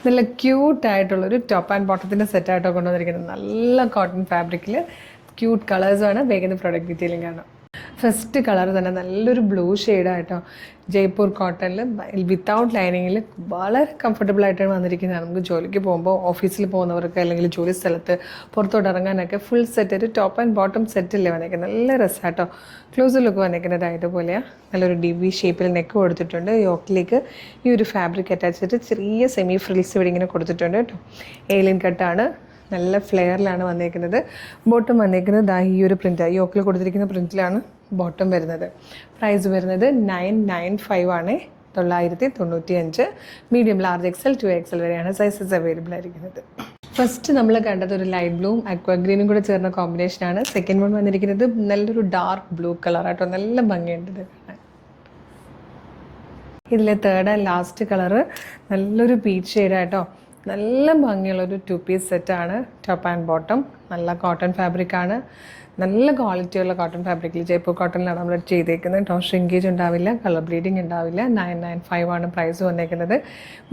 നല്ല ക്യൂട്ടായിട്ടുള്ളൊരു top and ബോട്ടത്തിൻ്റെ സെറ്റായിട്ടോ കൊണ്ടുവന്നിരിക്കുന്നത്. നല്ല കോട്ടൺ ഫാബ്രിക്കിൽ ക്യൂട്ട് കളേഴ്സാണ്. വേഗം പ്രൊഡക്റ്റ് ഡീറ്റെയിലിംഗ് കാണാം. ഫസ്റ്റ് കളർ തന്നെ നല്ലൊരു ബ്ലൂ ഷെയ്ഡായിട്ടോ, ജയ്പൂർ കോട്ടണിൽ വിത്തൗട്ട് ലൈനിങ്ങിൽ വളരെ കംഫർട്ടബിൾ ആയിട്ടാണ് വന്നിരിക്കുന്നത്. നമുക്ക് ജോലിക്ക് പോകുമ്പോൾ, ഓഫീസിൽ പോകുന്നവർക്ക് അല്ലെങ്കിൽ ജോലി സ്ഥലത്ത് പുറത്തോട്ട് ഇറങ്ങാനൊക്കെ ഫുൾ സെറ്റ് ഒരു ടോപ്പ് ആൻഡ് ബോട്ടം സെറ്റല്ലേ വന്നിരിക്കുന്നത്. നല്ല രസമാട്ടോ. ക്ലോസ് ലുക്ക് വന്നിരിക്കുന്നതായിട്ട് പോലെയാണ്. നല്ലൊരു DV ഷേപ്പിൽ നെക്ക് കൊടുത്തിട്ടുണ്ട്. യോക്കിലേക്ക് ഈ ഒരു ഫാബ്രിക് അറ്റാച്ച് ചെയ്തിട്ട് ചെറിയ സെമി ഫ്രിൽസ് ഇവിടെ ഇങ്ങനെ കൊടുത്തിട്ടുണ്ട് കേട്ടോ. ഏലിയൻ കട്ടാണ്. നല്ല ഫ്ലെയറിലാണ് വന്നിരിക്കുന്നത്. ബോട്ടം വന്നിരിക്കുന്നത് ഈ ഒരു പ്രിൻ്റ്, യോക്കിൽ കൊടുത്തിരിക്കുന്ന പ്രിൻറ്റിലാണ് ബോട്ടം വരുന്നത്. പ്രൈസ് വരുന്നത് 995 ആണ്. 995. മീഡിയം, ലാർജ് XL, 2XL വരെയാണ് സൈസസ് അവൈലബിൾ ആയിരിക്കുന്നത്. ഫസ്റ്റ് നമ്മൾ കണ്ടത് ഒരു ലൈറ്റ് ബ്ലൂവും അക്വാ ഗ്രീനും കൂടെ ചേർന്ന കോമ്പിനേഷനാണ്. സെക്കൻഡ് വൺ വന്നിരിക്കുന്നത് നല്ലൊരു ഡാർക്ക് ബ്ലൂ കളറായിട്ടോ. നല്ല ഭംഗിയുണ്ട് ഇത് കാണാൻ. ഇതിലെ തേർഡ് ആൻഡ് ലാസ്റ്റ് കളറ് നല്ലൊരു പീച്ച് ഷെയ്ഡായിട്ടോ. നല്ല ഭംഗിയുള്ളൊരു 2 പീസ് സെറ്റാണ്. ടോപ്പ് ആൻഡ് ബോട്ടം നല്ല കോട്ടൺ ഫാബ്രിക്കാണ്. നല്ല ക്വാളിറ്റിയുള്ള കോട്ടൺ ഫാബ്രിക്കിൽ ജയ്പൂർ കോട്ടണിലാണ് നമ്മൾ ചെയ്തേക്കുന്നത്. ഷ്രിങ്കേജ് ഉണ്ടാവില്ല, കളർ ബ്ലീഡിങ് ഉണ്ടാവില്ല. 995 ആണ് പ്രൈസ് വന്നേക്കുന്നത്.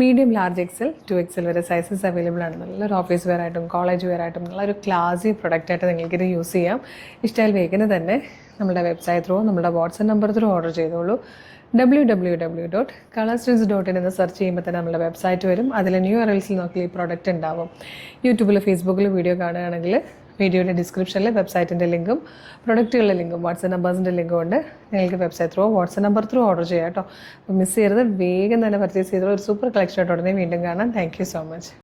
മീഡിയം, ലാർജ് XL, 2XL വരെ സൈസസ് അവൈലബിൾ ആണ്. നല്ലൊരു ഓഫീസ് വെയർ ആയിട്ടും കോളേജ് വെയർ ആയിട്ടും നല്ലൊരു ക്ലാസി പ്രൊഡക്റ്റായിട്ട് നിങ്ങൾക്കിത് യൂസ് ചെയ്യാം. ഇഷ്ടമായാൽ വേഗം തന്നെ നമ്മുടെ വെബ്സൈറ്റ് ത്രൂ, നമ്മുടെ വാട്സപ്പ് നമ്പർ ത്രൂ ഓർഡർ ചെയ്തോളൂ. www.colorstreams.in എന്ന് സെർച്ച് ചെയ്യുമ്പോൾ തന്നെ നമ്മുടെ വെബ്സൈറ്റ് വരും. അതിൽ ന്യൂ അറൈവൽസിൽ നോക്കി ഈ പ്രോഡക്റ്റ് ഉണ്ടാവും. യൂട്യൂബിൽ, ഫേസ്ബുക്കിൽ വീഡിയോ കാണുകയാണെങ്കിൽ വീഡിയോയുടെ ഡിസ്ക്രിപ്ഷനിൽ വെബ്സൈറ്റിൻ്റെ ലിങ്കും പ്രൊഡക്റ്റുകളുടെ ലിങ്കും വാട്സപ്പ് നമ്പേഴ്സിൻ്റെ ലിങ്കും ഉണ്ട്. നിങ്ങൾക്ക് website through, WhatsApp number through order ചെയ്യാം കേട്ടോ. അപ്പോൾ മിസ് ചെയ്യരുത്. വേഗം തന്നെ പർച്ചേസ് ചെയ്തോളൂ. ഒരു സൂപ്പർ കളക്ഷനായിട്ട് ഉടനെ വീണ്ടും കാണാം. Thank you so much.